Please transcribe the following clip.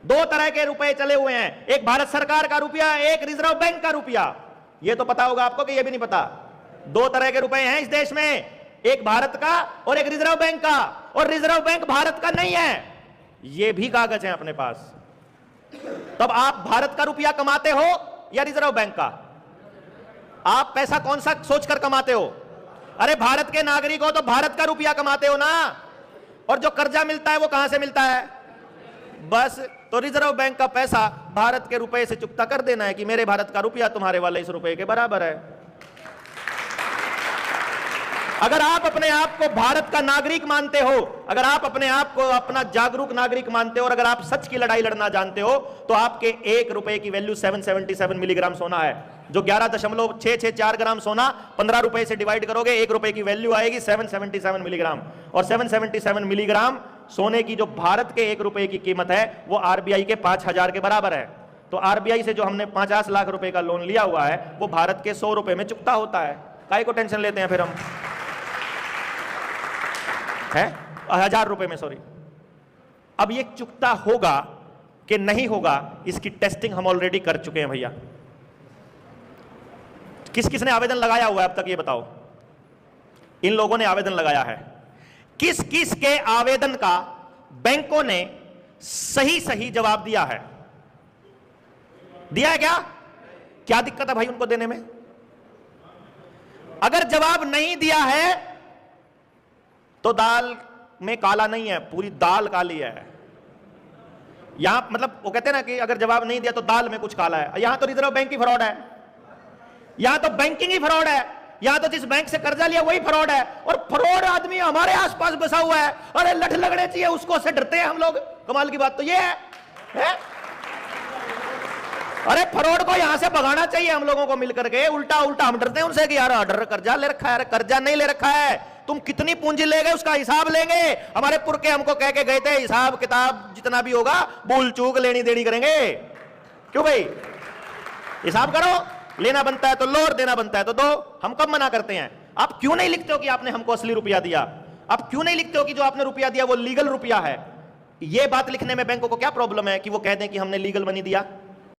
दो तरह के रुपए चले हुए हैं, एक भारत सरकार का रुपया, एक रिजर्व बैंक का रुपया। यह तो पता होगा आपको कि यह भी नहीं पता? दो तरह के रुपए हैं इस देश में, एक भारत का और एक रिजर्व बैंक का, और रिजर्व बैंक भारत का नहीं है। यह भी कागज है अपने पास। तब आप भारत का रुपया कमाते हो या रिजर्व बैंक का? आप पैसा कौन सा सोचकर कमाते हो? अरे भारत के नागरिक हो तो भारत का रुपया कमाते हो ना। और जो कर्जा मिलता है वो कहां से मिलता है? बस, तो रिजर्व बैंक का पैसा भारत के रुपए से चुकता कर देना है कि मेरे भारत का रुपया तुम्हारे वाले इस रुपए के बराबर है। अगर आप अपने आप को भारत का नागरिक मानते हो, अगर आप अपने आप को अपना जागरूक नागरिक मानते हो, और अगर आप सच की लड़ाई लड़ना जानते हो, तो आपके एक रुपए की वैल्यू 777 मिलीग्राम सोना है, जो 11.664 ग्राम सोना 15 रुपए से डिवाइड करोगे, एक रुपए की वैल्यू आएगी 777 मिलीग्राम। और 777 मिलीग्राम सोने की जो भारत के एक रुपए की कीमत है वो आरबीआई के 5000 के बराबर है। तो आरबीआई से जो हमने 50 लाख रुपए का लोन लिया हुआ है वो भारत के 100 रुपए में चुकता होता है। काहे को टेंशन लेते हैं फिर हम? है 1000 रुपए में, सॉरी। अब ये चुकता होगा कि नहीं होगा, इसकी टेस्टिंग हम ऑलरेडी कर चुके हैं भैया। किस किस ने आवेदन लगाया हुआ है अब तक, ये बताओ? इन लोगों ने आवेदन लगाया है। किस किस के आवेदन का बैंकों ने सही सही जवाब दिया है? दिया है क्या? क्या दिक्कत है भाई उनको देने में? अगर जवाब नहीं दिया है तो दाल में काला नहीं है, पूरी दाल काली है। यहां मतलब वो कहते हैं ना कि अगर जवाब नहीं दिया तो दाल में कुछ काला है। यहां तो रिजर्व बैंक की फ्रॉड है, यहां तो बैंकिंग ही फ्रॉड है, यहां तो जिस बैंक से कर्जा लिया वही फ्रॉड है, और फ्रॉड आदमी हमारे आसपास बसा हुआ है। अरे लठ लगने चाहिए उसको, से डरते हैं हम लोग। कमाल की बात तो ये है? अरे फ्रॉड को यहां से भगाना चाहिए हम लोगों को मिलकर के। उल्टा उल्टा हम डरते हैं उनसे कि यार डर कर्जा ले रखा है। अरे कर्जा नहीं ले रखा है, तुम कितनी पूंजी ले गए उसका हिसाब लेंगे। हमारे पुरखे हमको कह के गए थे हिसाब किताब जितना भी होगा भूल चूक लेनी देनी करेंगे। क्यों भाई? हिसाब करो, लेना बनता है तो लो और देना बनता है तो दो। हम कब मना करते हैं? आप क्यों नहीं लिखते हो कि आपने हमको असली रुपया दिया? आप क्यों नहीं लिखते हो कि जो आपने रुपया दिया वो लीगल रुपया है? ये बात लिखने में बैंकों को क्या प्रॉब्लम है कि वो कह दें कि हमने लीगल मनी दिया?